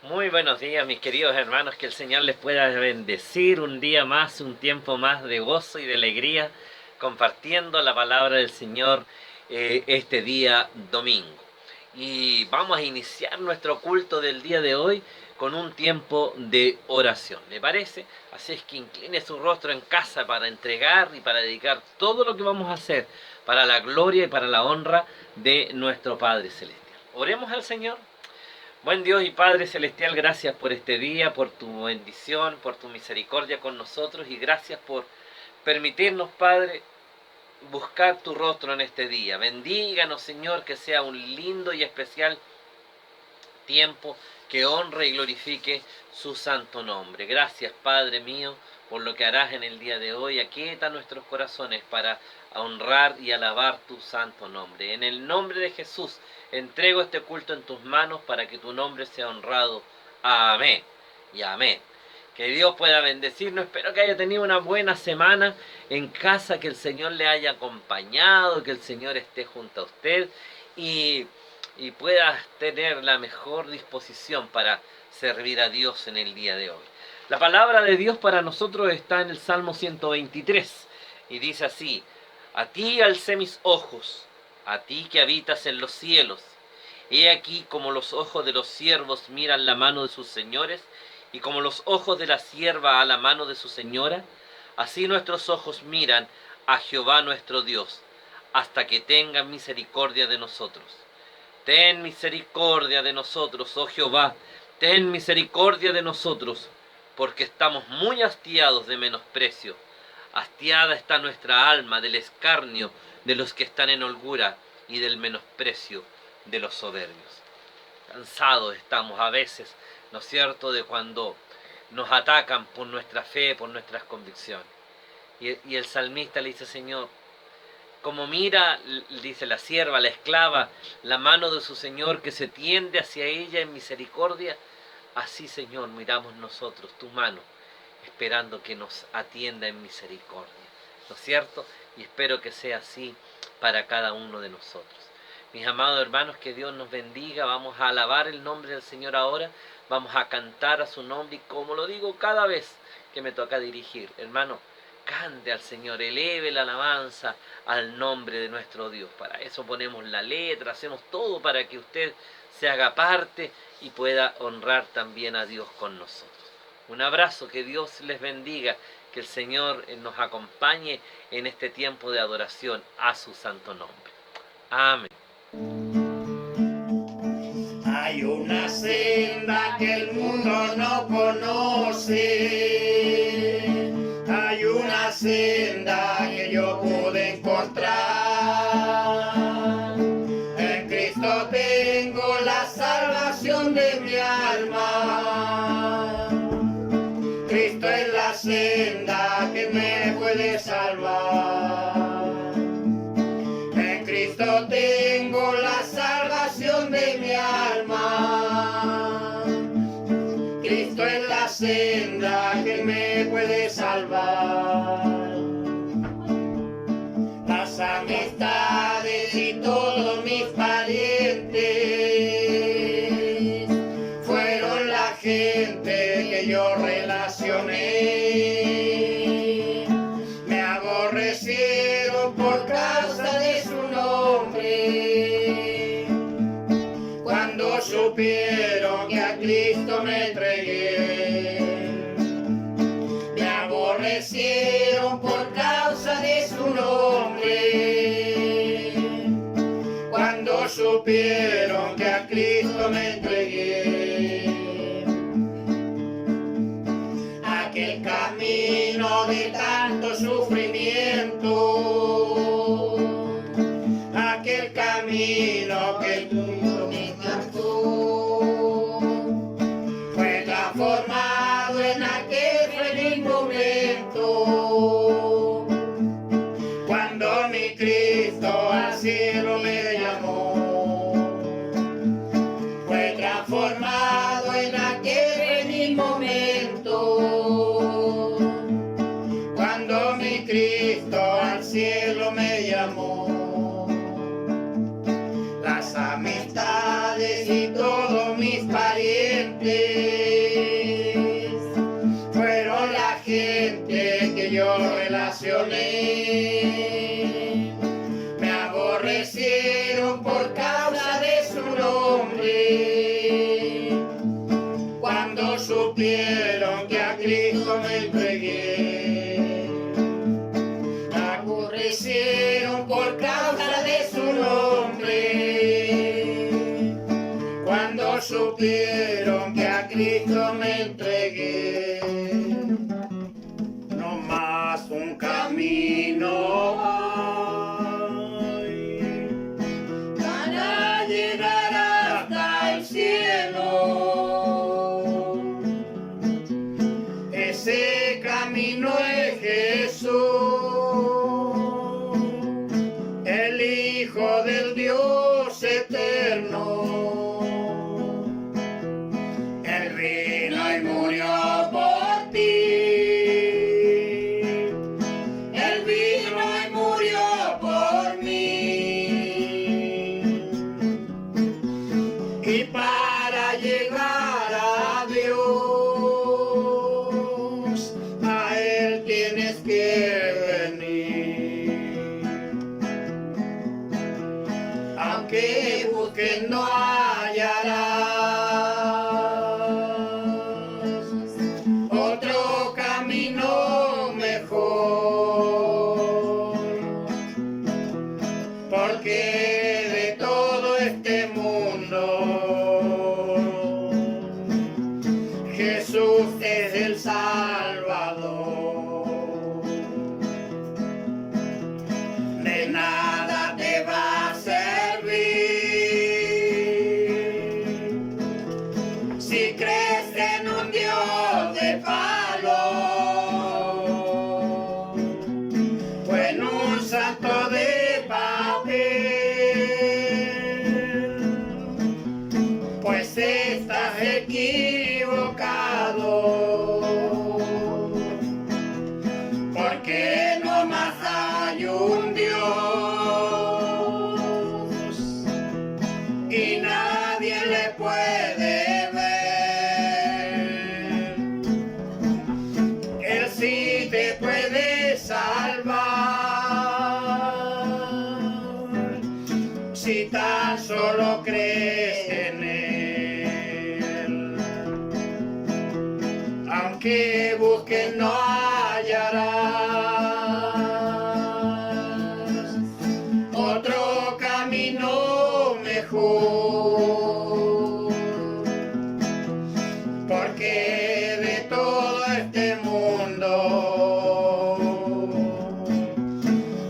Muy buenos días, mis queridos hermanos, que el Señor les pueda bendecir un día más, un tiempo más de gozo y de alegría, compartiendo la palabra del Señor este día domingo. Y vamos a iniciar nuestro culto del día de hoy con un tiempo de oración, ¿le parece? Así es que incline su rostro en casa para entregar y para dedicar todo lo que vamos a hacer para la gloria y para la honra de nuestro Padre Celestial. Oremos al Señor. Buen Dios y Padre Celestial, gracias por este día, por tu bendición, por tu misericordia con nosotros y gracias por permitirnos, Padre, buscar tu rostro en este día. Bendíganos, Señor, que sea un lindo y especial tiempo que honre y glorifique su santo nombre. Gracias, Padre mío, por lo que harás en el día de hoy. Aquieta nuestros corazones para honrar y alabar tu santo nombre. En el nombre de Jesús, entrego este culto en tus manos para que tu nombre sea honrado. Amén y amén. Que Dios pueda bendecirnos. Espero que haya tenido una buena semana en casa, que el Señor le haya acompañado, que el Señor esté junto a usted y puedas tener la mejor disposición para servir a Dios en el día de hoy. La palabra de Dios para nosotros está en el Salmo 123 y dice así: a ti alcé mis ojos, a ti que habitas en los cielos. He aquí como los ojos de los siervos miran la mano de sus señores, y como los ojos de la sierva a la mano de su señora, así nuestros ojos miran a Jehová nuestro Dios, hasta que tenga misericordia de nosotros. Ten misericordia de nosotros, oh Jehová, ten misericordia de nosotros, porque estamos muy hastiados de menosprecio. Hastiada está nuestra alma del escarnio de los que están en holgura y del menosprecio de los soberbios. Cansados estamos a veces, ¿no es cierto?, de cuando nos atacan por nuestra fe, por nuestras convicciones. Y el salmista le dice: Señor, como mira, dice la sierva, la esclava, la mano de su Señor que se tiende hacia ella en misericordia, así, Señor, miramos nosotros tu mano, esperando que nos atienda en misericordia, ¿no es cierto? Y espero que sea así para cada uno de nosotros. Mis amados hermanos, que Dios nos bendiga. Vamos a alabar el nombre del Señor ahora, vamos a cantar a su nombre, y como lo digo cada vez que me toca dirigir, hermano, cante al Señor, eleve la alabanza al nombre de nuestro Dios. Para eso ponemos la letra, hacemos todo para que usted se haga parte y pueda honrar también a Dios con nosotros. Un abrazo, que Dios les bendiga, que el Señor nos acompañe en este tiempo de adoración a su santo nombre. Amén. Hay una senda que el mundo no conoce, hay una senda que yo pude encontrar. En Cristo tengo la salvación de mi alma. Cristo es la senda que me puede salvar. En Cristo tengo la salvación de mi alma. Cristo es la senda que me puede salvar. Las amistades y todos mis parientes fueron la gente que yo relacioné. Me aborrecieron por causa de su nombre. Cuando supieron que a Cristo me entregué, me aborrecieron por causa de su nombre. Cuando supieron que a Cristo me entregué, aquel camino de tanto sufrimiento, aquel camino que el mundo me cantó, fue transformado en aquel feliz momento, cuando mi Cristo al cielo me llamó. Fue transformado en aquel feliz momento, cuando mi Cristo al cielo me llamó. Las amistades y todos mis parientes traicioné. Me aborrecieron por causa de su nombre. Cuando supieron que a Cristo me entregué. Me aborrecieron por causa de su nombre. Cuando supieron que a Cristo me entregué. No más un camino hay para llegar hasta el cielo. Ese camino es Jesús, el Hijo del Dios eterno. Él vino y murió por ti. Él vino y murió por mí. Y para llegar a Dios, a Él tienes que venir. Aunque busques no hallarás otro camino mejor, porque de todo este mundo Jesús es el Salvador. De nada te va a servir si crees en un Dios de palo o en un santo de papel, pues estás equivocado, porque no más hay un Dios y nadie le puede ver. Él sí te puede salvar si tan solo crees en Él. Aunque busques no hallarás otro camino mejor, porque de todo este mundo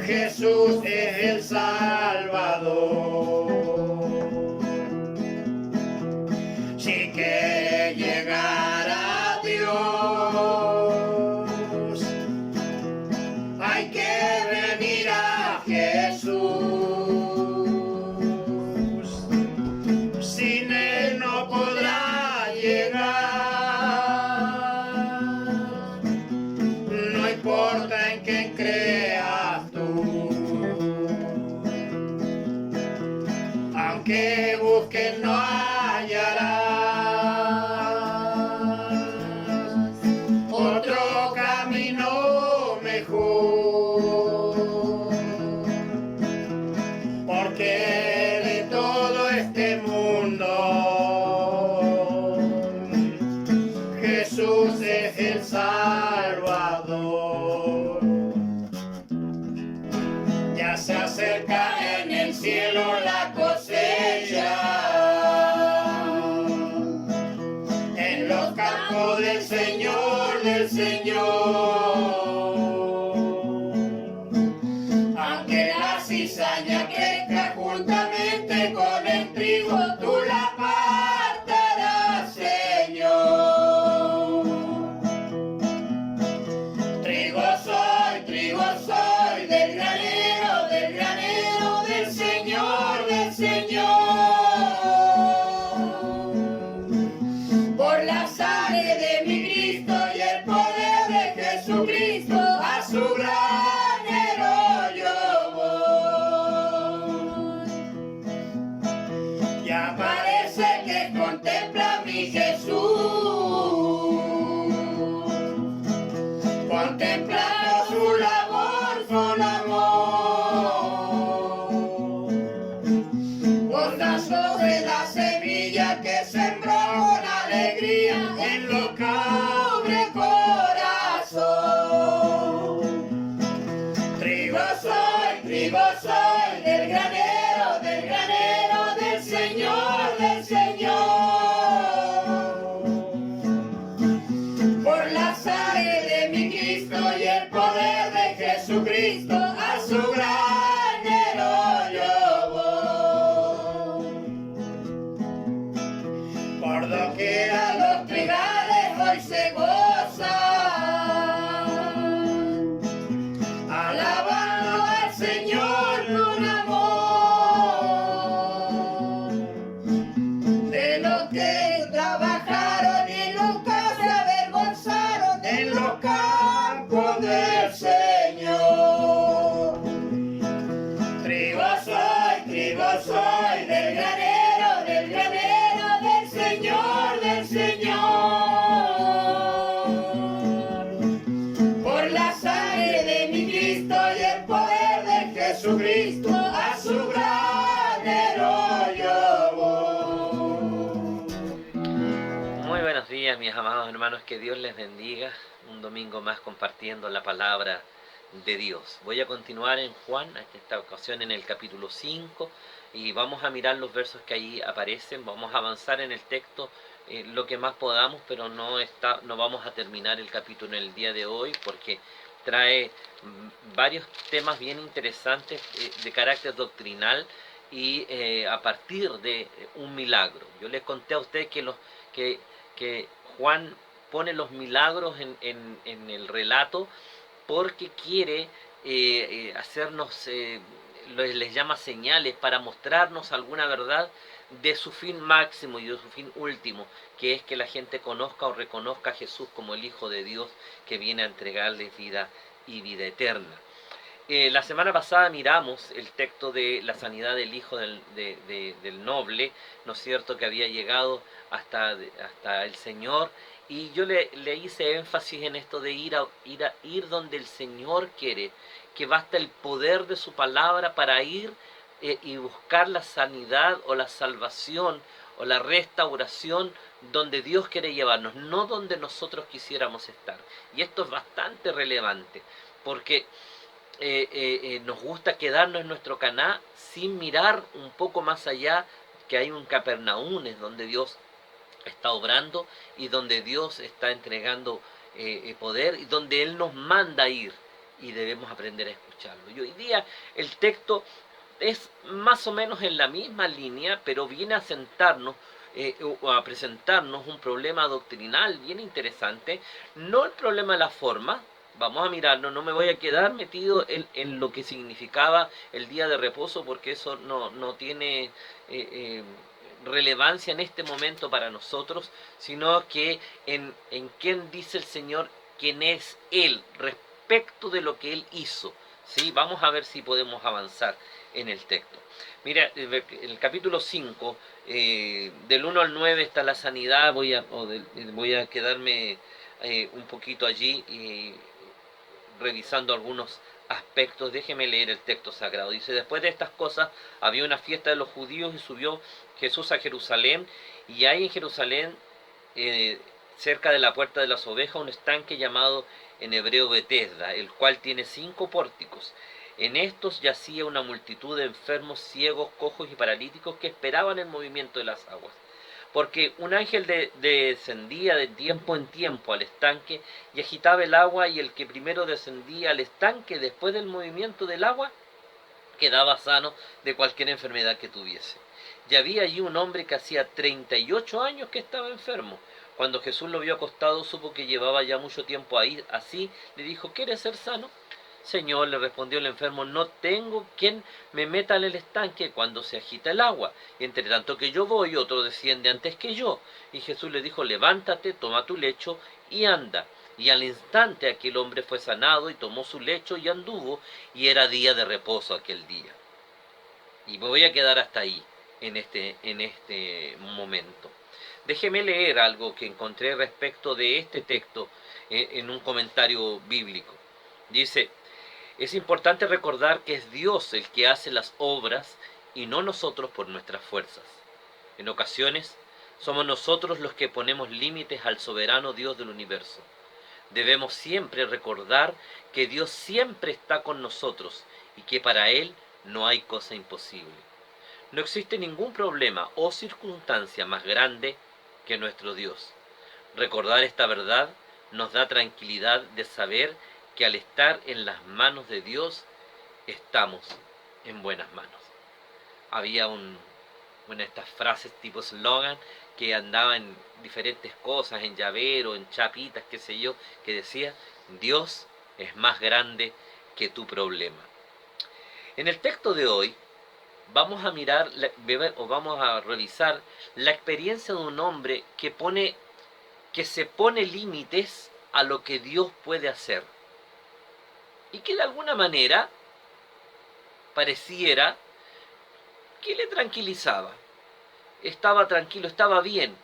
Jesús es el Salvador. Si quieres llegar a Dios, hay que venir a Jesús. Sin Él no podrá llegar, no importa en quién creas tú. Aunque busques no hallarás otro camino mejor, porque de todo este mundo Jesús es el Salvador. Ya se acerca en el cielo la cosecha, en los campos del Señor, del Señor. Aunque la cizaña crezca juntamente con el trigo, tú la apartarás, Señor. Trigo soy del granero del Señor, del Señor. Por la sangre de mi Cristo y el poder de Jesucristo, a su granero yo voy. Ya parece que contempla mi Jesús, contemplando su labor. trigo soy del granero del Señor, del Señor. Por la sangre de mi Cristo y el poder de Jesucristo, a su granero yo voy. Por doquiera los trigales hoy se gozan, alabando al Señor con amor. De los que trabajaron y nunca se avergonzaron en los campos del Señor. Trigo soy del granero del Señor, del Señor. Por la sangre de mi Cristo y el poder de Jesucristo, a su granero yo voy. Muy buenos días, mis amados hermanos, que Dios les bendiga. Un domingo más compartiendo la palabra de Dios. Voy a continuar en Juan, en esta ocasión en el capítulo 5, y vamos a mirar los versos que ahí aparecen. Vamos a avanzar en el texto lo que más podamos, pero no vamos a terminar el capítulo en el día de hoy, porque trae varios temas bien interesantes de carácter doctrinal y a partir de un milagro. Yo les conté a ustedes que Juan pone los milagros en el relato porque quiere hacernos, les llama señales para mostrarnos alguna verdad de su fin máximo y de su fin último, que es que la gente conozca o reconozca a Jesús como el Hijo de Dios que viene a entregarles vida y vida eterna. La semana pasada miramos el texto de la sanidad del hijo del noble, ¿no es cierto?, que había llegado hasta el Señor, y yo le hice énfasis en esto de ir donde el Señor quiere, que basta el poder de su palabra para ir y buscar la sanidad o la salvación o la restauración donde Dios quiere llevarnos, no donde nosotros quisiéramos estar. Y esto es bastante relevante, porque nos gusta quedarnos en nuestro Caná sin mirar un poco más allá, que hay un Capernaum, es donde Dios está obrando y donde Dios está entregando poder y donde Él nos manda a ir, y debemos aprender a escucharlo. Y hoy día el texto es más o menos en la misma línea, pero viene a sentarnos o a presentarnos un problema doctrinal bien interesante, no el problema de la forma. Vamos a mirarlo, no me voy a quedar metido en lo que significaba el día de reposo, porque eso no tiene relevancia en este momento para nosotros, sino que en quién dice el Señor, quién es Él, respecto de lo que Él hizo. ¿Sí? Vamos a ver si podemos avanzar en el texto. Mira, el capítulo 5, del 1 al 9 está la sanidad. Voy a quedarme un poquito allí revisando algunos aspectos. Déjeme leer el texto sagrado. Dice: después de estas cosas había una fiesta de los judíos y subió Jesús a Jerusalén, y hay en Jerusalén, cerca de la puerta de las ovejas, un estanque llamado en hebreo Betesda, el cual tiene 5 pórticos. En estos yacía una multitud de enfermos, ciegos, cojos y paralíticos que esperaban el movimiento de las aguas. Porque un ángel descendía de tiempo en tiempo al estanque y agitaba el agua, y el que primero descendía al estanque después del movimiento del agua quedaba sano de cualquier enfermedad que tuviese. Y había allí un hombre que hacía 38 años que estaba enfermo. Cuando Jesús lo vio acostado, supo que llevaba ya mucho tiempo ahí. Así le dijo: ¿quieres ser sano? Señor, le respondió el enfermo, no tengo quien me meta en el estanque cuando se agita el agua. Entre tanto que yo voy, otro desciende antes que yo. Y Jesús le dijo: levántate, toma tu lecho y anda. Y al instante aquel hombre fue sanado y tomó su lecho y anduvo, y era día de reposo aquel día. Y me voy a quedar hasta ahí en este momento. Déjeme leer algo que encontré respecto de este texto en un comentario bíblico. Dice: es importante recordar que es Dios el que hace las obras y no nosotros por nuestras fuerzas. En ocasiones somos nosotros los que ponemos límites al soberano Dios del universo. Debemos siempre recordar que Dios siempre está con nosotros y que para Él no hay cosa imposible. No existe ningún problema o circunstancia más grande que nuestro Dios. Recordar esta verdad nos da tranquilidad de saber que al estar en las manos de Dios, estamos en buenas manos. Había una de estas frases tipo slogan que andaba en diferentes cosas, en llavero, en chapitas, qué sé yo, que decía: Dios es más grande que tu problema. En el texto de hoy vamos a mirar o vamos a revisar la experiencia de un hombre que se pone límites a lo que Dios puede hacer y que de alguna manera pareciera que le tranquilizaba. Estaba tranquilo, estaba bien.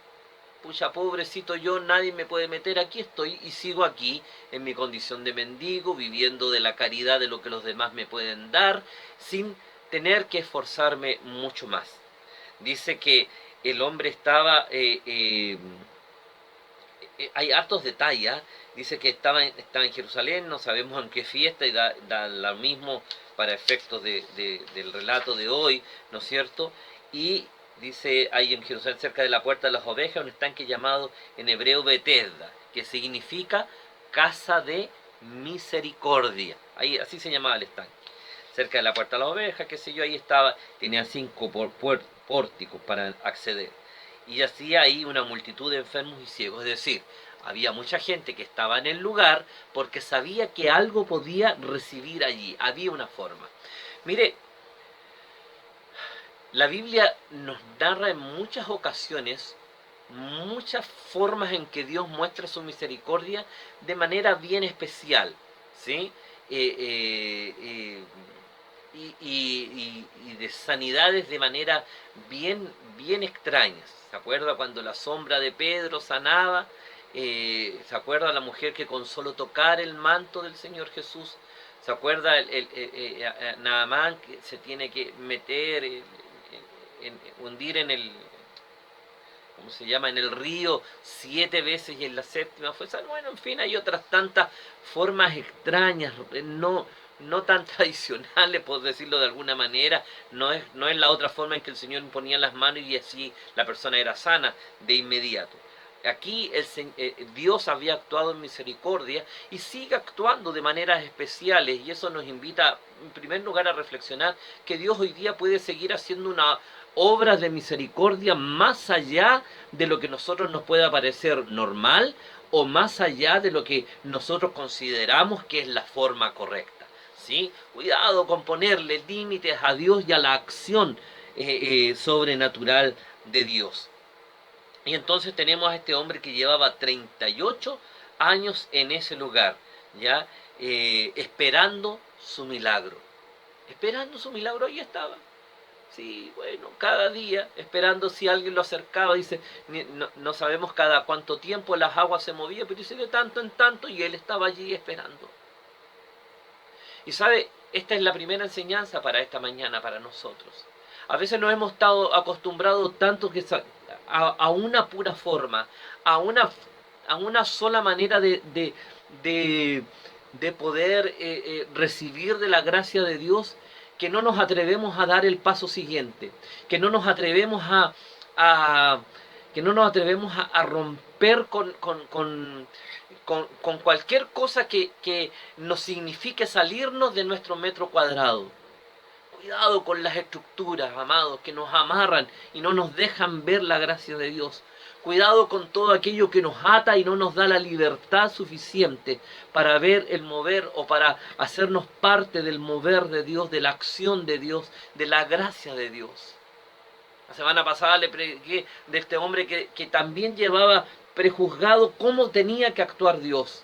Pucha, pobrecito yo, nadie me puede meter, aquí estoy y sigo aquí en mi condición de mendigo, viviendo de la caridad de lo que los demás me pueden dar, sin tener que esforzarme mucho más. Dice que el hombre estaba, hay hartos detalles, ¿eh? Dice que estaba en Jerusalén, no sabemos en qué fiesta, y da lo mismo para efectos del relato de hoy, ¿no es cierto? Y dice ahí en Jerusalén, cerca de la puerta de las ovejas, un estanque llamado en hebreo Betesda, que significa casa de misericordia. Ahí así se llamaba el estanque. Cerca de la puerta de las ovejas, qué sé yo, ahí estaba, tenía 5 pórticos para acceder. Y hacía ahí una multitud de enfermos y ciegos, es decir, había mucha gente que estaba en el lugar porque sabía que algo podía recibir allí, había una forma. Mire, la Biblia nos narra en muchas ocasiones muchas formas en que Dios muestra su misericordia de manera bien especial, ¿sí? Y de sanidades de manera bien extrañas. ¿Se acuerda cuando la sombra de Pedro sanaba? ¿Se acuerda la mujer que con solo tocar el manto del Señor Jesús? ¿Se acuerda Naamán que se tiene que meter, hundir en el, ¿cómo se llama?, en el río 7 veces y en la séptima fue salvo? Bueno, en fin, hay otras tantas formas extrañas, no tan tradicionales, por decirlo de alguna manera. No es la otra forma en que el Señor imponía las manos y así la persona era sana de inmediato. Aquí Dios había actuado en misericordia y sigue actuando de maneras especiales, y eso nos invita en primer lugar a reflexionar que Dios hoy día puede seguir haciendo una obra de misericordia más allá de lo que a nosotros nos pueda parecer normal o más allá de lo que nosotros consideramos que es la forma correcta, ¿sí? Cuidado con ponerle límites a Dios y a la acción sobrenatural de Dios. Y entonces tenemos a este hombre que llevaba 38 años en ese lugar, ya esperando su milagro. Esperando su milagro, ahí estaba. Sí, bueno, cada día, esperando si alguien lo acercaba. Dice, no sabemos cada cuánto tiempo las aguas se movían, pero dice de tanto en tanto, y él estaba allí esperando. Y sabe, esta es la primera enseñanza para esta mañana, para nosotros. A veces nos hemos estado acostumbrados tanto que a una pura forma, a una sola manera de poder recibir de la gracia de Dios, que no nos atrevemos a dar el paso siguiente, que no nos atrevemos a que no nos atrevemos a romper con cualquier cosa que nos signifique salirnos de nuestro metro cuadrado. Cuidado con las estructuras, amados, que nos amarran y no nos dejan ver la gracia de Dios. Cuidado con todo aquello que nos ata y no nos da la libertad suficiente para ver el mover o para hacernos parte del mover de Dios, de la acción de Dios, de la gracia de Dios. La semana pasada le prediqué de este hombre que también llevaba prejuzgado cómo tenía que actuar Dios.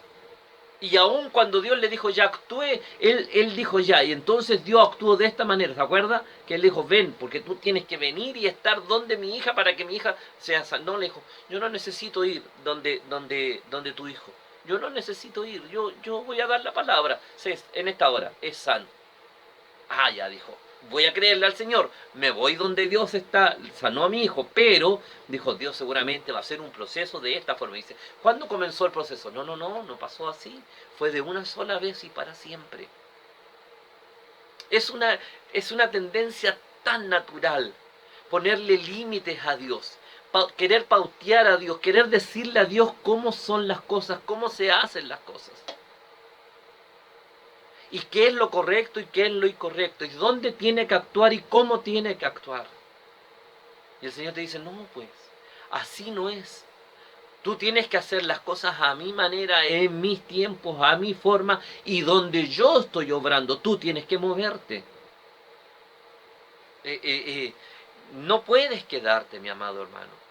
Y aún cuando Dios le dijo ya actúe, él dijo ya. Y entonces Dios actuó de esta manera, ¿se acuerda? Que él dijo, ven, porque tú tienes que venir y estar donde mi hija para que mi hija sea sana. No, le dijo, yo no necesito ir donde tu hijo. Yo no necesito ir, yo voy a dar la palabra en esta hora, es sano. Ah, ya dijo, voy a creerle al Señor, me voy donde Dios está, sanó a mi hijo, pero, dijo, Dios seguramente va a hacer un proceso de esta forma. Y dice, ¿cuándo comenzó el proceso? No pasó así, fue de una sola vez y para siempre. Es una tendencia tan natural ponerle límites a Dios, querer pautear a Dios, querer decirle a Dios cómo son las cosas, cómo se hacen las cosas. Y qué es lo correcto y qué es lo incorrecto, y dónde tiene que actuar y cómo tiene que actuar. Y el Señor te dice, no, pues, así no es. Tú tienes que hacer las cosas a mi manera, en mis tiempos, a mi forma, y donde yo estoy obrando, tú tienes que moverte. No puedes quedarte, mi amado hermano.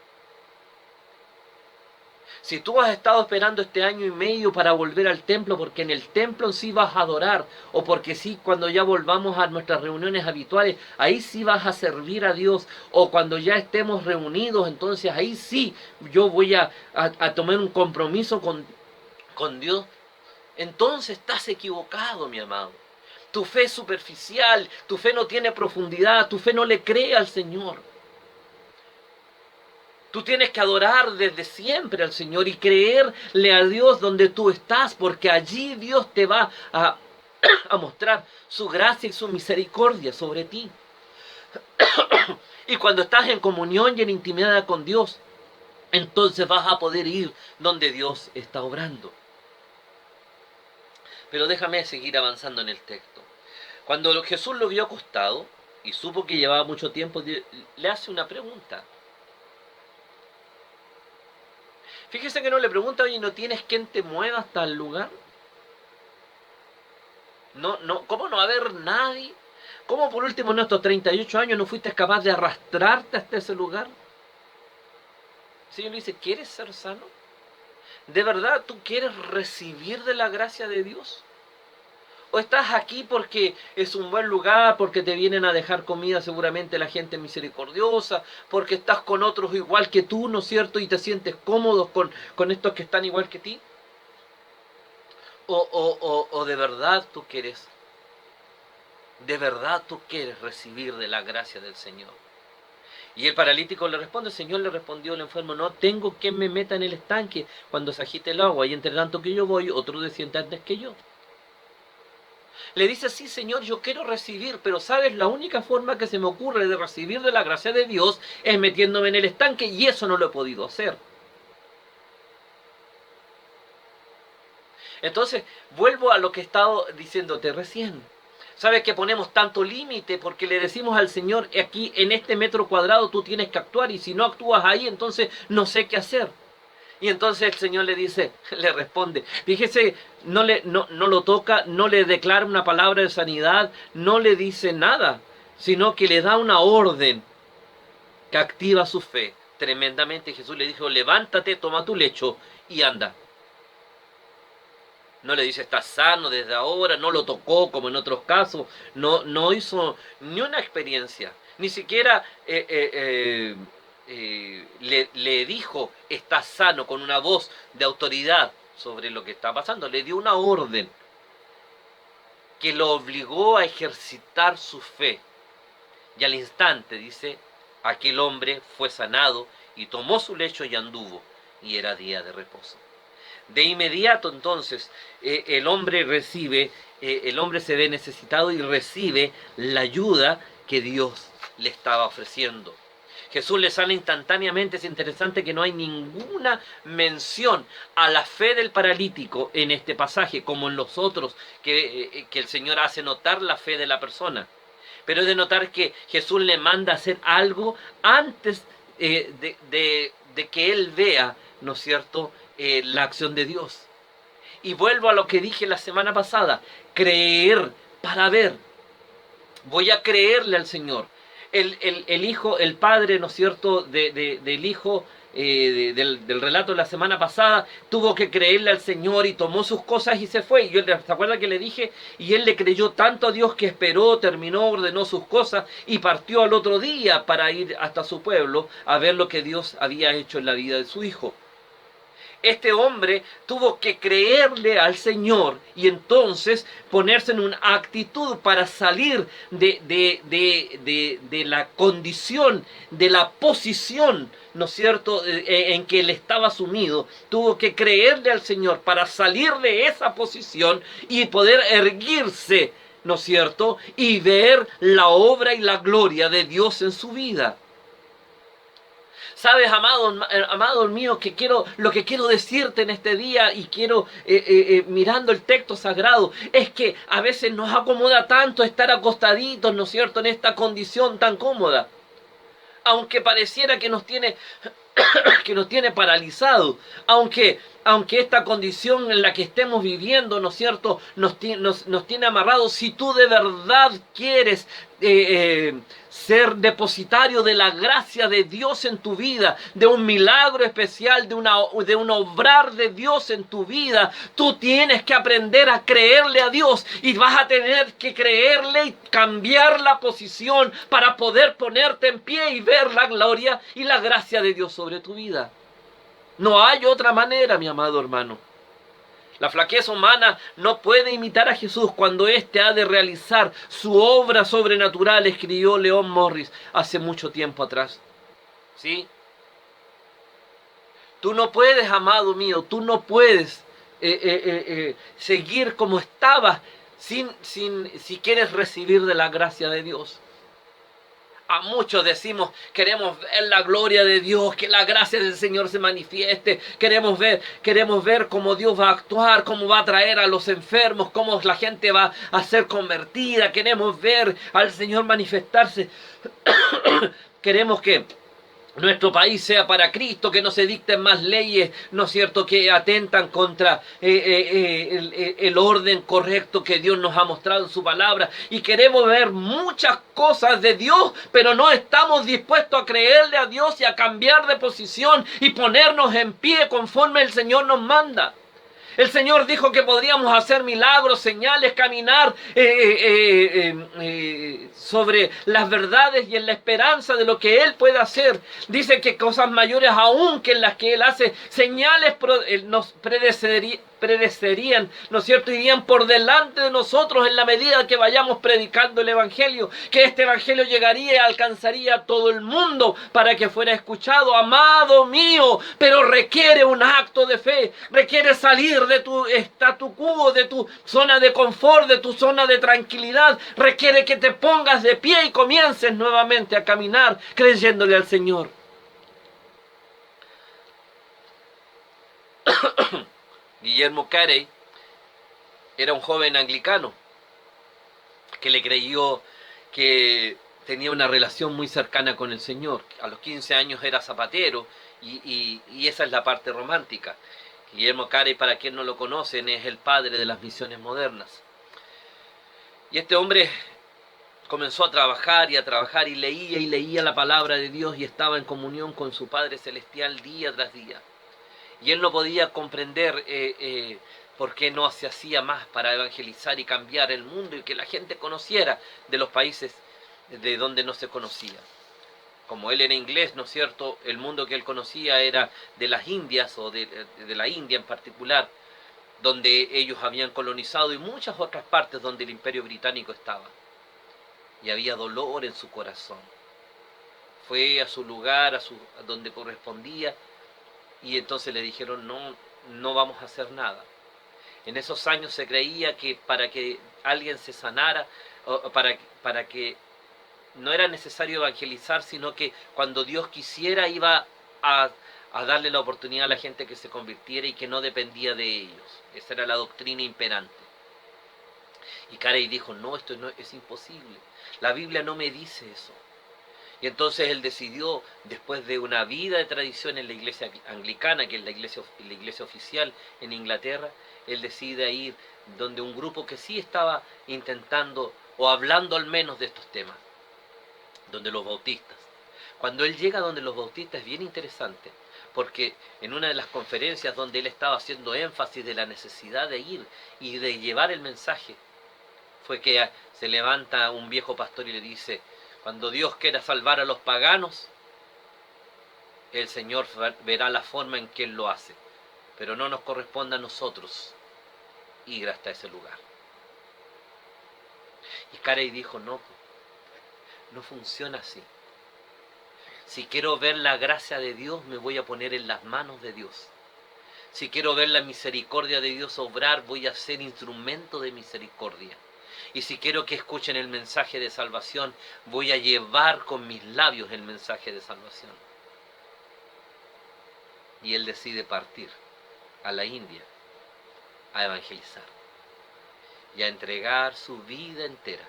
Si tú has estado esperando este año y medio para volver al templo, porque en el templo sí vas a adorar, o porque sí, cuando ya volvamos a nuestras reuniones habituales, ahí sí vas a servir a Dios, o cuando ya estemos reunidos, entonces ahí sí yo voy a tomar un compromiso con Dios, entonces estás equivocado, mi amado. Tu fe es superficial, tu fe no tiene profundidad, tu fe no le cree al Señor. Tú tienes que adorar desde siempre al Señor y creerle a Dios donde tú estás, porque allí Dios te va a mostrar su gracia y su misericordia sobre ti. Y cuando estás en comunión y en intimidad con Dios, entonces vas a poder ir donde Dios está obrando. Pero déjame seguir avanzando en el texto. Cuando Jesús lo vio acostado y supo que llevaba mucho tiempo, le hace una pregunta. Fíjese que no le pregunta, oye, ¿no tienes quien te mueva hasta el lugar? ¿Cómo no haber nadie? ¿Cómo por último en estos 38 años no fuiste capaz de arrastrarte hasta ese lugar? El Señor le dice, ¿quieres ser sano? ¿De verdad tú quieres recibir de la gracia de Dios? ¿O estás aquí porque es un buen lugar, porque te vienen a dejar comida seguramente la gente misericordiosa, porque estás con otros igual que tú, ¿no es cierto? Y te sientes cómodo con estos que están igual que ti? ¿O de verdad tú quieres recibir de la gracia del Señor? Y el paralítico le responde, el Señor le respondió al enfermo, no tengo quien me meta en el estanque cuando se agite el agua, y entre tanto que yo voy, otro desciende antes que yo. Le dice, sí, Señor, yo quiero recibir, pero sabes, la única forma que se me ocurre de recibir de la gracia de Dios es metiéndome en el estanque, y eso no lo he podido hacer. Entonces, vuelvo a lo que he estado diciéndote recién. ¿Sabes que ponemos tanto límite porque le decimos al Señor, aquí en este metro cuadrado tú tienes que actuar, y si no actúas ahí, entonces no sé qué hacer? Y entonces el Señor le dice, le responde, fíjese, no lo toca, no le declara una palabra de sanidad, no le dice nada, sino que le da una orden que activa su fe tremendamente. Jesús le dijo, levántate, toma tu lecho y anda. No le dice, estás sano desde ahora, no lo tocó como en otros casos, no hizo ni una experiencia, ni siquiera le dijo, estás sano, con una voz de autoridad sobre lo que está pasando. Le dio una orden que lo obligó a ejercitar su fe. Y al instante, dice, aquel hombre fue sanado y tomó su lecho y anduvo, y era día de reposo. De inmediato entonces el hombre se ve necesitado y recibe la ayuda que Dios le estaba ofreciendo. Jesús le sana instantáneamente. Es interesante que no hay ninguna mención a la fe del paralítico en este pasaje, como en los otros, que el Señor hace notar la fe de la persona. Pero es de notar que Jesús le manda a hacer algo antes de que él vea, ¿no es cierto?, la acción de Dios. Y vuelvo a lo que dije la semana pasada, creer para ver. Voy a creerle al Señor. El hijo, el padre, ¿no es cierto?, del hijo del relato de la semana pasada, tuvo que creerle al Señor y tomó sus cosas y se fue. Y yo, ¿se acuerda que le dije? Y él le creyó tanto a Dios que esperó, terminó, ordenó sus cosas y partió al otro día para ir hasta su pueblo a ver lo que Dios había hecho en la vida de su hijo. Este hombre tuvo que creerle al Señor y entonces ponerse en una actitud para salir de la condición, de la posición, ¿no es cierto?, en que él estaba sumido. Tuvo que creerle al Señor para salir de esa posición y poder erguirse ¿no es cierto? Y ver la obra y la gloria de Dios en su vida. Sabes, amado mío, lo que quiero decirte en este día y quiero, mirando el texto sagrado, es que a veces nos acomoda tanto estar acostaditos, ¿no es cierto?, en esta condición tan cómoda. Aunque pareciera que nos tiene paralizado, aunque esta condición en la que estemos viviendo, ¿no es cierto?, nos tiene amarrados. Si tú de verdad quieres ser depositario de la gracia de Dios en tu vida, de un milagro especial, de un obrar de Dios en tu vida, tú tienes que aprender a creerle a Dios, y vas a tener que creerle y cambiar la posición para poder ponerte en pie y ver la gloria y la gracia de Dios sobre tu vida. No hay otra manera, mi amado hermano. La flaqueza humana no puede imitar a Jesús cuando éste ha de realizar su obra sobrenatural, escribió León Morris hace mucho tiempo atrás. ¿Sí? Tú no puedes, amado mío, tú no puedes seguir como estabas si quieres recibir de la gracia de Dios. A muchos decimos, queremos ver la gloria de Dios, que la gracia del Señor se manifieste. Queremos ver cómo Dios va a actuar, cómo va a traer a los enfermos, cómo la gente va a ser convertida. Queremos ver al Señor manifestarse. Queremos que nuestro país sea para Cristo, que no se dicten más leyes, ¿no es cierto?, que atentan contra el orden correcto que Dios nos ha mostrado en su palabra. Y queremos ver muchas cosas de Dios, pero no estamos dispuestos a creerle a Dios y a cambiar de posición y ponernos en pie conforme el Señor nos manda. El Señor dijo que podríamos hacer milagros, señales, caminar sobre las verdades y en la esperanza de lo que Él puede hacer. Dice que cosas mayores aún que en las que Él hace, señales nos predecerían, ¿no es cierto? Irían por delante de nosotros en la medida que vayamos predicando el Evangelio, que este Evangelio llegaría y alcanzaría a todo el mundo para que fuera escuchado. Amado mío, pero requiere un acto de fe, requiere salir de tu statu quo, de tu zona de confort, de tu zona de tranquilidad, requiere que te pongas de pie y comiences nuevamente a caminar creyéndole al Señor. Guillermo Carey era un joven anglicano que le creyó que tenía una relación muy cercana con el Señor. A los 15 años era zapatero y esa es la parte romántica. Guillermo Carey, para quien no lo conocen, es el padre de las misiones modernas. Y este hombre comenzó a trabajar y leía la palabra de Dios y estaba en comunión con su Padre Celestial día tras día. Y él no podía comprender por qué no se hacía más para evangelizar y cambiar el mundo y que la gente conociera de los países de donde no se conocía. Como él era inglés, ¿no es cierto?, el mundo que él conocía era de las Indias, o de la India en particular, donde ellos habían colonizado, y muchas otras partes donde el Imperio Británico estaba. Y había dolor en su corazón. Fue a su lugar, a donde correspondía, y entonces le dijeron, no vamos a hacer nada. En esos años se creía que para que alguien se sanara, o para que no era necesario evangelizar, sino que cuando Dios quisiera iba a darle la oportunidad a la gente que se convirtiera y que no dependía de ellos. Esa era la doctrina imperante. Y Carey dijo, esto no es imposible. La Biblia no me dice eso. Y entonces él decidió, después de una vida de tradición en la iglesia anglicana, que es la iglesia oficial en Inglaterra, él decide ir donde un grupo que sí estaba intentando, o hablando al menos de estos temas, donde los bautistas. Cuando él llega donde los bautistas es bien interesante, porque en una de las conferencias donde él estaba haciendo énfasis de la necesidad de ir y de llevar el mensaje, fue que se levanta un viejo pastor y le dice, cuando Dios quiera salvar a los paganos, el Señor verá la forma en que Él lo hace, pero no nos corresponde a nosotros ir hasta ese lugar. Y Carey dijo, no funciona así. Si quiero ver la gracia de Dios, me voy a poner en las manos de Dios. Si quiero ver la misericordia de Dios obrar, voy a ser instrumento de misericordia. Y si quiero que escuchen el mensaje de salvación, voy a llevar con mis labios el mensaje de salvación. Y él decide partir a la India a evangelizar y a entregar su vida entera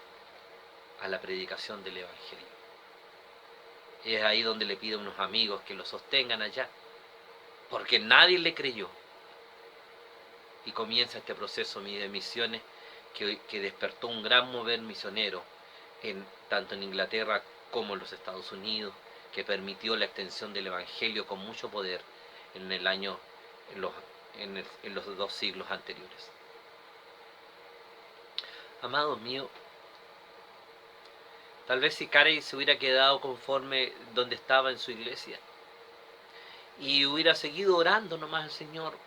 a la predicación del Evangelio. Y es ahí donde le pide a unos amigos que lo sostengan allá, porque nadie le creyó. Y comienza este proceso de misiones que despertó un gran mover misionero, tanto en Inglaterra como en los Estados Unidos, que permitió la extensión del Evangelio con mucho poder en los 2 siglos anteriores. Amados míos, tal vez si Carey se hubiera quedado conforme donde estaba en su iglesia y hubiera seguido orando nomás al Señor,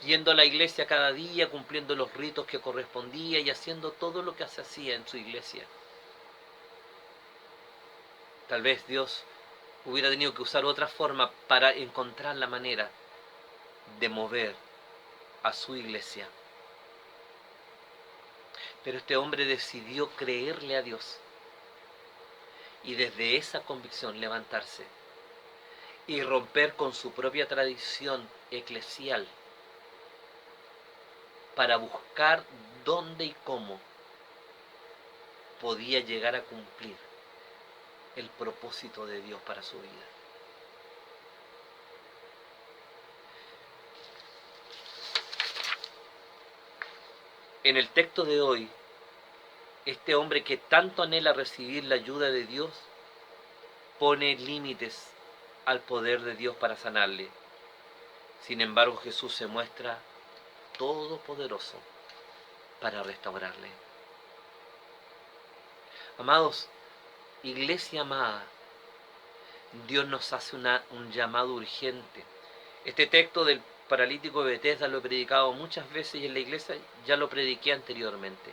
yendo a la iglesia cada día, cumpliendo los ritos que correspondía y haciendo todo lo que se hacía en su iglesia, tal vez Dios hubiera tenido que usar otra forma para encontrar la manera de mover a su iglesia. Pero este hombre decidió creerle a Dios y desde esa convicción levantarse y romper con su propia tradición eclesial para buscar dónde y cómo podía llegar a cumplir el propósito de Dios para su vida. En el texto de hoy, este hombre que tanto anhela recibir la ayuda de Dios, pone límites al poder de Dios para sanarle. Sin embargo, Jesús se muestra todopoderoso para restaurarle. Amados, iglesia amada, Dios nos hace un llamado urgente. Este texto del paralítico de Betesda lo he predicado muchas veces y en la iglesia ya lo prediqué anteriormente.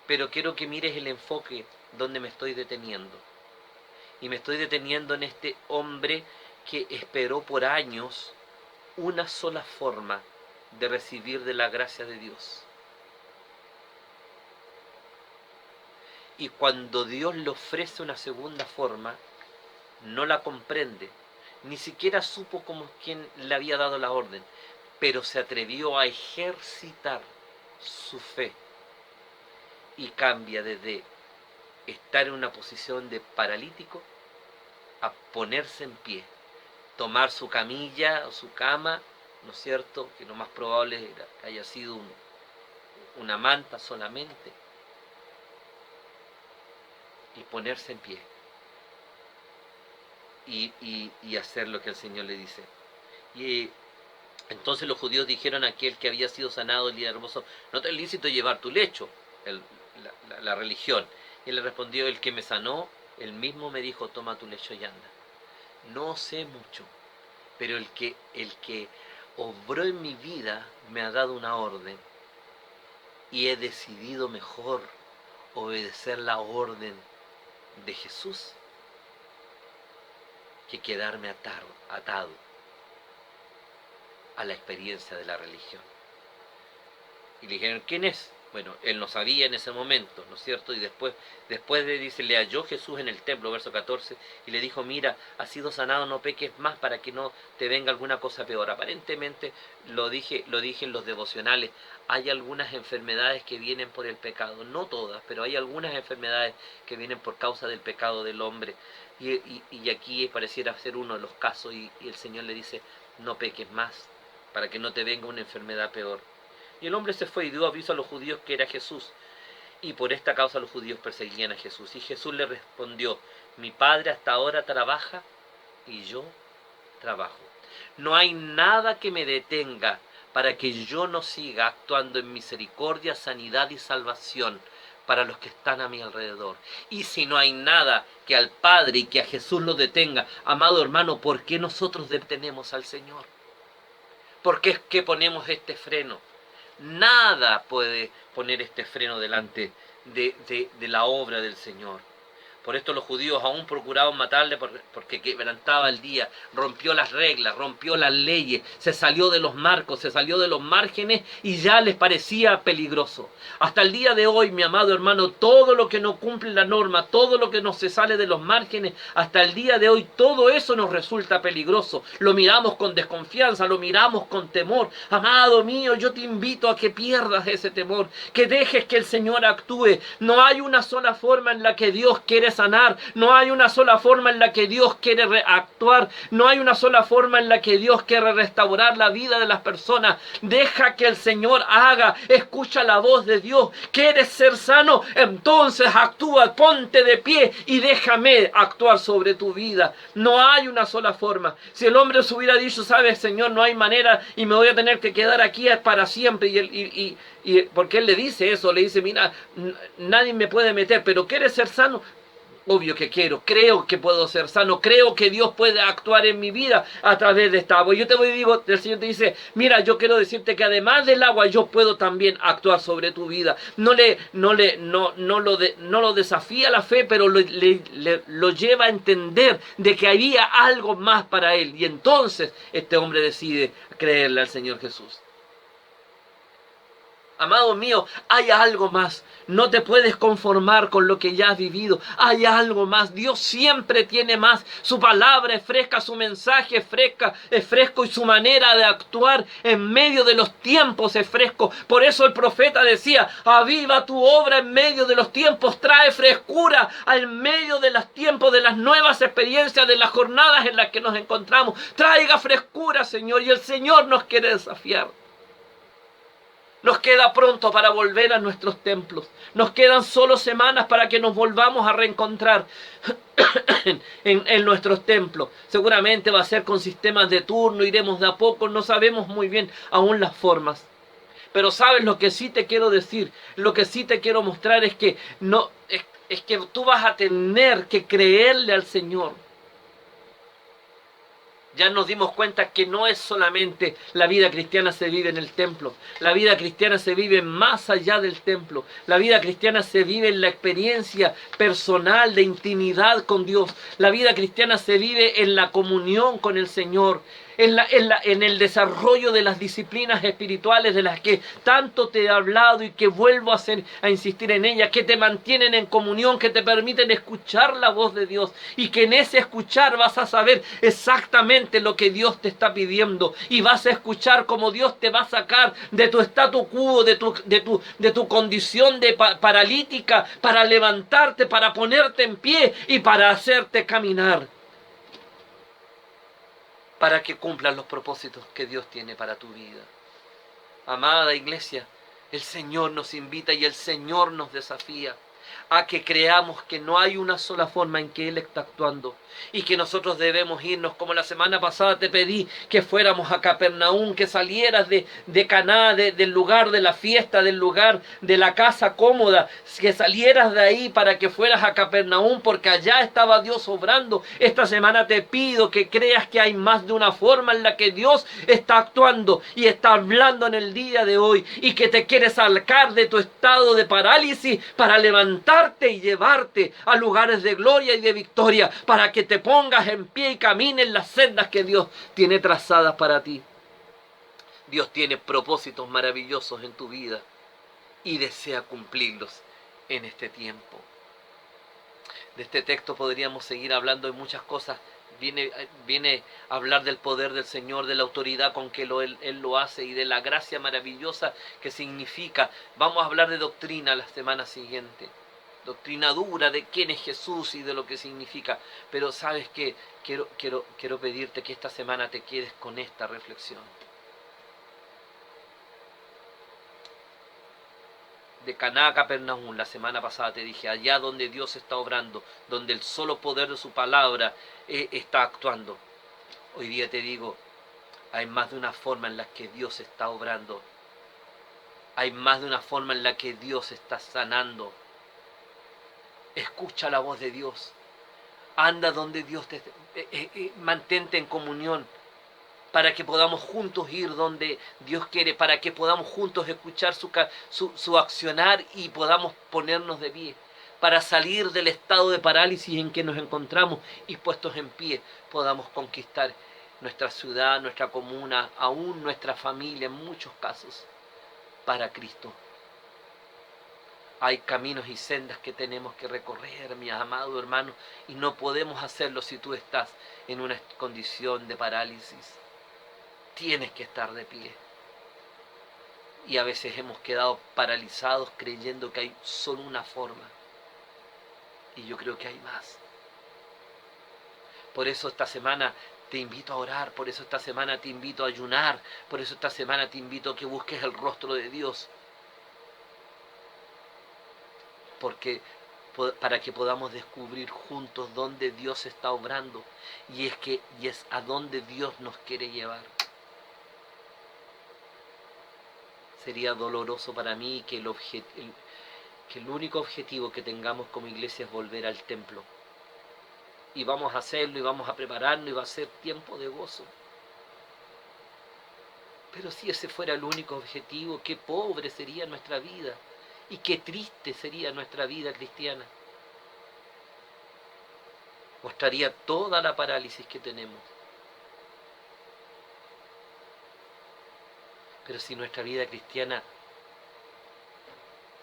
Pero quiero que mires el enfoque donde me estoy deteniendo. Y me estoy deteniendo en este hombre que esperó por años una sola forma de recibir de la gracia de Dios. Y cuando Dios le ofrece una segunda forma, no la comprende, ni siquiera supo como quien le había dado la orden, pero se atrevió a ejercitar su fe y cambia desde estar en una posición de paralítico a ponerse en pie, tomar su camilla o su cama, ¿no es cierto?, que lo más probable era que haya sido una manta solamente, y ponerse en pie y hacer lo que el Señor le dice. Y entonces los judíos dijeron a aquel que había sido sanado el día hermoso: no te es lícito llevar tu lecho, la religión. Y él le respondió: el que me sanó, él mismo me dijo: toma tu lecho y anda. No sé mucho, pero el que obró en mi vida me ha dado una orden y he decidido mejor obedecer la orden de Jesús que quedarme atado a la experiencia de la religión. Y le dijeron: ¿quién es? Bueno, él no sabía en ese momento, ¿no es cierto? Y después dice, le halló Jesús en el templo, verso 14, y le dijo: mira, has sido sanado, no peques más para que no te venga alguna cosa peor. Aparentemente, lo dije en los devocionales, hay algunas enfermedades que vienen por el pecado, no todas, pero hay algunas enfermedades que vienen por causa del pecado del hombre. Y aquí pareciera ser uno de los casos, y el Señor le dice: no peques más para que no te venga una enfermedad peor. Y el hombre se fue y dio aviso a los judíos que era Jesús. Y por esta causa los judíos perseguían a Jesús. Y Jesús le respondió: mi Padre hasta ahora trabaja y yo trabajo. No hay nada que me detenga para que yo no siga actuando en misericordia, sanidad y salvación para los que están a mi alrededor. Y si no hay nada que al Padre y que a Jesús lo detenga, amado hermano, ¿por qué nosotros detenemos al Señor? ¿Por qué es que ponemos este freno? Nada puede poner este freno delante de la obra del Señor. Por esto los judíos aún procuraban matarle porque quebrantaba el día, rompió las reglas, rompió las leyes, se salió de los marcos, se salió de los márgenes y ya les parecía peligroso. Hasta el día de hoy, mi amado hermano, todo lo que no cumple la norma, todo lo que no se sale de los márgenes, hasta el día de hoy, todo eso nos resulta peligroso. Lo miramos con desconfianza, lo miramos con temor. Amado mío, yo te invito a que pierdas ese temor, que dejes que el Señor actúe. No hay una sola forma en la que Dios quiere sanar, no hay una sola forma en la que Dios quiere actuar, no hay una sola forma en la que Dios quiere restaurar la vida de las personas. Deja que el Señor haga, escucha la voz de Dios. ¿Quieres ser sano? Entonces actúa, ponte de pie y déjame actuar sobre tu vida. No hay una sola forma. Si el hombre se hubiera dicho, sabes, Señor, no hay manera y me voy a tener que quedar aquí para siempre, y porque él le dice eso, le dice, mira, nadie me puede meter, pero ¿quieres ser sano? Obvio que quiero, creo que puedo ser sano, creo que Dios puede actuar en mi vida a través de esta agua. Yo te voy y digo, el Señor te dice, mira, yo quiero decirte que además del agua yo puedo también actuar sobre tu vida. No lo desafía la fe, pero lo lleva a entender de que había algo más para él. Y entonces este hombre decide creerle al Señor Jesús. Amado mío, hay algo más. No te puedes conformar con lo que ya has vivido. Hay algo más. Dios siempre tiene más. Su palabra es fresca, su mensaje es fresco y su manera de actuar en medio de los tiempos es fresco. Por eso el profeta decía, aviva tu obra en medio de los tiempos. Trae frescura en medio de los tiempos, de las nuevas experiencias, de las jornadas en las que nos encontramos. Traiga frescura, Señor, y el Señor nos quiere desafiar. Nos queda pronto para volver a nuestros templos. Nos quedan solo semanas para que nos volvamos a reencontrar en nuestros templos. Seguramente va a ser con sistemas de turno, iremos de a poco, no sabemos muy bien aún las formas. Pero sabes lo que sí te quiero decir, lo que sí te quiero mostrar es que, es que tú vas a tener que creerle al Señor. Ya nos dimos cuenta que no es solamente la vida cristiana se vive en el templo. La vida cristiana se vive más allá del templo. La vida cristiana se vive en la experiencia personal de intimidad con Dios. La vida cristiana se vive en la comunión con el Señor. En el desarrollo de las disciplinas espirituales de las que tanto te he hablado y que vuelvo a insistir en ellas, que te mantienen en comunión, que te permiten escuchar la voz de Dios y que en ese escuchar vas a saber exactamente lo que Dios te está pidiendo y vas a escuchar cómo Dios te va a sacar de tu statu quo, de tu condición de paralítica, para levantarte, para ponerte en pie y para hacerte caminar, para que cumplan los propósitos que Dios tiene para tu vida. Amada iglesia, el Señor nos invita y el Señor nos desafía a que creamos que no hay una sola forma en que Él está actuando y que nosotros debemos irnos, como la semana pasada te pedí que fuéramos a Capernaum, que salieras de Caná, del lugar de la fiesta, del lugar de la casa cómoda, que salieras de ahí para que fueras a Capernaum, porque allá estaba Dios obrando. Esta semana te pido que creas que hay más de una forma en la que Dios está actuando y está hablando en el día de hoy, y que te quiere sacar de tu estado de parálisis para levantarte y llevarte a lugares de gloria y de victoria, para que te pongas en pie y camines las sendas que Dios tiene trazadas para ti. Dios tiene propósitos maravillosos en tu vida y desea cumplirlos en este tiempo. De este texto podríamos seguir hablando de muchas cosas. Viene a hablar del poder del Señor, de la autoridad con que Él lo hace y de la gracia maravillosa que significa. Vamos a hablar de doctrina la semana siguiente. Doctrina dura de quién es Jesús y de lo que significa. Pero ¿sabes qué? Quiero pedirte que esta semana te quedes con esta reflexión. De Caná a Capernaum, la semana pasada te dije, allá donde Dios está obrando, donde el solo poder de su palabra está actuando. Hoy día te digo, hay más de una forma en la que Dios está obrando. Hay más de una forma en la que Dios está sanando. Escucha la voz de Dios. Anda donde Dios te... mantente en comunión, para que podamos juntos ir donde Dios quiere, para que podamos juntos escuchar su accionar y podamos ponernos de pie. para salir del estado de parálisis en que nos encontramos y puestos en pie podamos conquistar nuestra ciudad, nuestra comuna, aún nuestra familia en muchos casos, para Cristo. Hay caminos y sendas que tenemos que recorrer, mis amados hermanos, y no podemos hacerlo si tú estás en una condición de parálisis. Tienes que estar de pie. Y a veces hemos quedado paralizados creyendo que hay solo una forma. Y yo creo que hay más. Por eso esta semana te invito a orar, por eso esta semana te invito a ayunar, por eso esta semana te invito a que busques el rostro de Dios. Porque para que podamos descubrir juntos dónde Dios está obrando y es a dónde Dios nos quiere llevar. Sería doloroso para mí que el único objetivo que tengamos como iglesia es volver al templo. Y vamos a hacerlo, y vamos a prepararnos, y va a ser tiempo de gozo. Pero si ese fuera el único objetivo, qué pobre sería nuestra vida, y qué triste sería nuestra vida cristiana. Mostraría toda la parálisis que tenemos. Pero si nuestra vida cristiana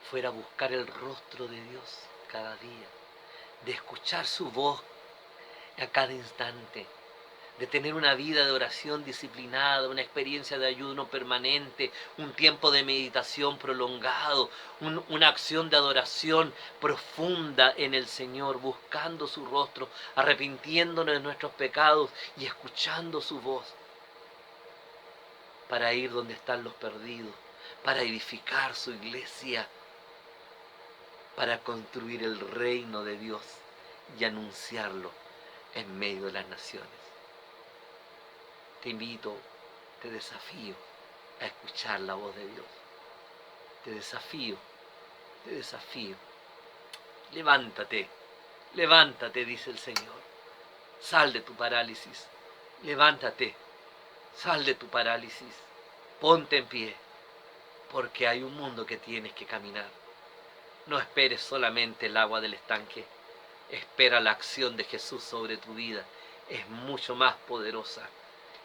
fuera a buscar el rostro de Dios cada día, de escuchar su voz a cada instante, de tener una vida de oración disciplinada, una experiencia de ayuno permanente, un tiempo de meditación prolongado, una acción de adoración profunda en el Señor, buscando su rostro, arrepintiéndonos de nuestros pecados y escuchando su voz, para ir donde están los perdidos, para edificar su iglesia, para construir el reino de Dios y anunciarlo en medio de las naciones. Te invito, te desafío a escuchar la voz de Dios. Te desafío. Levántate, dice el Señor. Sal de tu parálisis, levántate. Sal de tu parálisis, ponte en pie, porque hay un mundo que tienes que caminar. No esperes solamente el agua del estanque, espera la acción de Jesús sobre tu vida. Es mucho más poderosa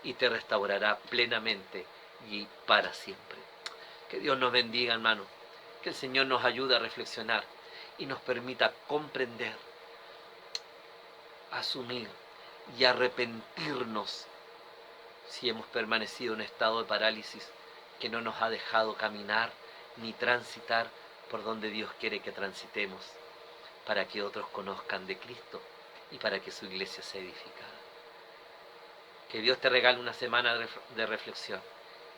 y te restaurará plenamente y para siempre. Que Dios nos bendiga, hermano, que el Señor nos ayude a reflexionar y nos permita comprender, asumir y arrepentirnos si hemos permanecido en estado de parálisis que no nos ha dejado caminar ni transitar por donde Dios quiere que transitemos, para que otros conozcan de Cristo y para que su iglesia sea edificada. Que Dios te regale una semana de reflexión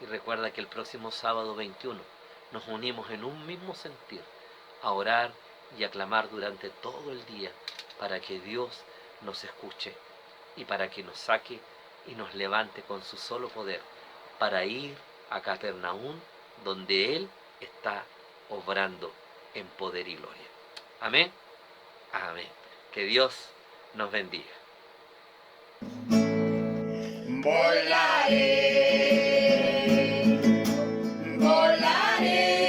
y recuerda que el próximo sábado 21 nos unimos en un mismo sentir a orar y a clamar durante todo el día para que Dios nos escuche y para que nos saque y nos levante con su solo poder para ir a Capernaum, donde Él está obrando en poder y gloria. Amén. Amén. Que Dios nos bendiga. Volaré, volaré,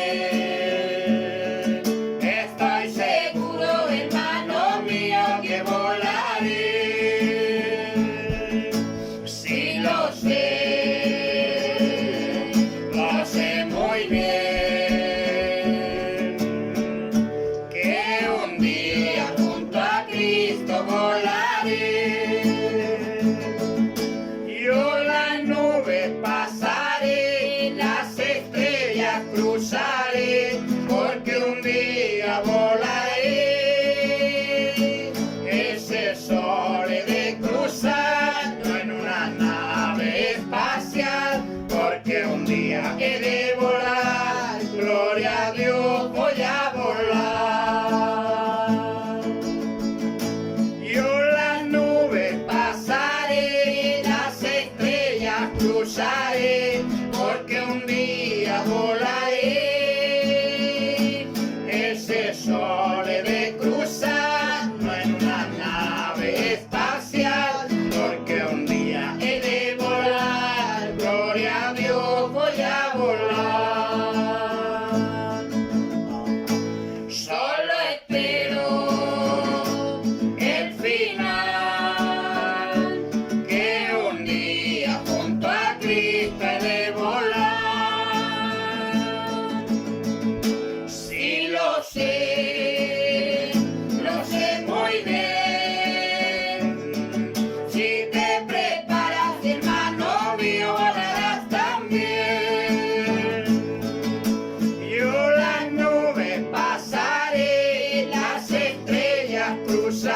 estoy seguro, hermano mío, que volaré. Sí lo sé muy bien, que un día junto a Cristo volaré. Yo las nubes pasaré, las estrellas cruzaré, porque un día volaré.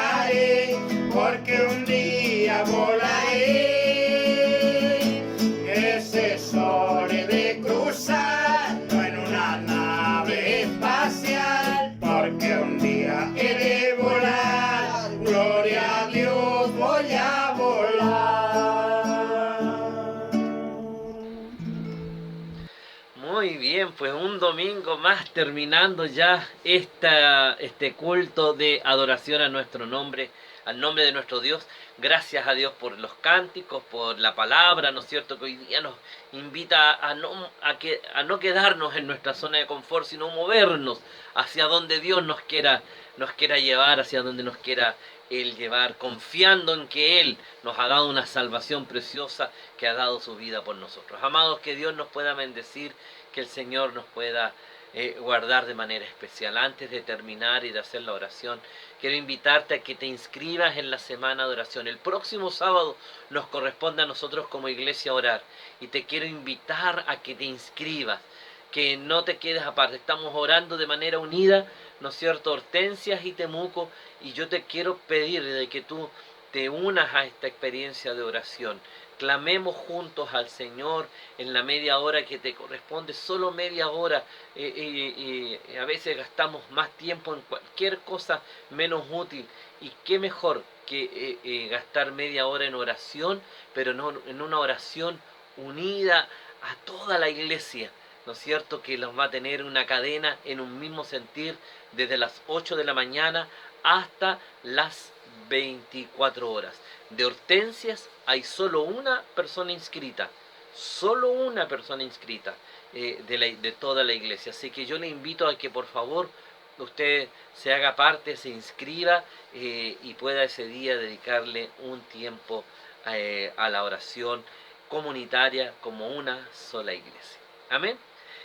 volaré, porque un día volaré. Ese sol he de cruzar, no en una nave espacial, porque un día he de volar. Gloria a Dios, voy a volar. Muy bien, pues un domingo más terminando ya este culto de adoración a nuestro nombre, al nombre de nuestro Dios. Gracias a Dios por los cánticos, por la palabra, ¿no es cierto? Que hoy día nos invita a no quedarnos en nuestra zona de confort, sino movernos hacia donde Dios nos quiera llevar, hacia donde nos quiera Él llevar, confiando en que Él nos ha dado una salvación preciosa, que ha dado su vida por nosotros. Amados, que Dios nos pueda bendecir, que el Señor nos pueda guardar de manera especial. Antes de terminar y de hacer la oración, quiero invitarte a que te inscribas en la semana de oración. El próximo sábado nos corresponde a nosotros como iglesia orar, y te quiero invitar a que te inscribas, que no te quedes aparte. Estamos orando de manera unida, ¿no es cierto? Hortensias y Temuco, y yo te quiero pedir de que tú te unas a esta experiencia de oración. Clamemos juntos al Señor en la media hora que te corresponde, solo media hora. A veces gastamos más tiempo en cualquier cosa menos útil. Y qué mejor que gastar media hora en oración, pero no en una oración unida a toda la iglesia, ¿no es cierto? Que los va a tener una cadena en un mismo sentir desde las 8 de la mañana hasta las 24 horas. De Hortensias hay solo una persona inscrita, de toda la iglesia. Así que yo le invito a que por favor usted se haga parte, se inscriba y pueda ese día dedicarle un tiempo a la oración comunitaria como una sola iglesia. Amén.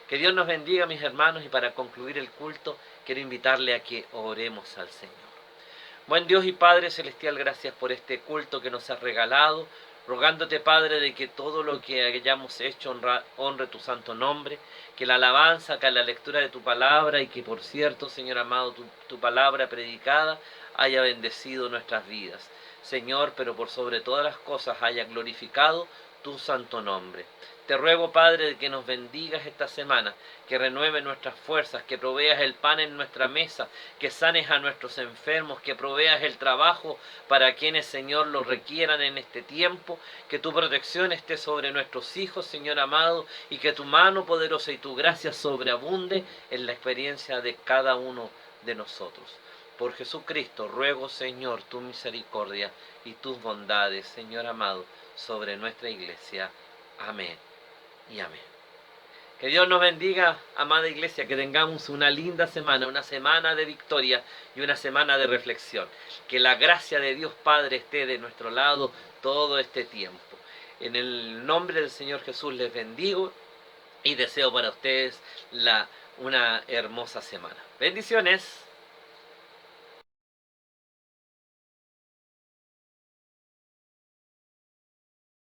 Que Dios nos bendiga, mis hermanos, y para concluir el culto quiero invitarle a que oremos al Señor. Buen Dios y Padre Celestial, gracias por este culto que nos has regalado, rogándote, Padre, de que todo lo que hayamos hecho honre tu santo nombre, que la alabanza, que la lectura de tu palabra, y que por cierto, Señor amado, tu palabra predicada haya bendecido nuestras vidas. Señor, pero por sobre todas las cosas haya glorificado tu santo nombre. Te ruego, Padre, de que nos bendigas esta semana, que renueve nuestras fuerzas, que proveas el pan en nuestra mesa, que sanes a nuestros enfermos, que proveas el trabajo para quienes, Señor, lo requieran en este tiempo, que tu protección esté sobre nuestros hijos, Señor amado, y que tu mano poderosa y tu gracia sobreabunde en la experiencia de cada uno de nosotros. Por Jesucristo ruego, Señor, tu misericordia y tus bondades, Señor amado, sobre nuestra iglesia. Amén y amén. Que Dios nos bendiga, amada iglesia, que tengamos una linda semana, una semana de victoria y una semana de reflexión. Que la gracia de Dios Padre esté de nuestro lado todo este tiempo. En el nombre del Señor Jesús les bendigo y deseo para ustedes una hermosa semana. Bendiciones.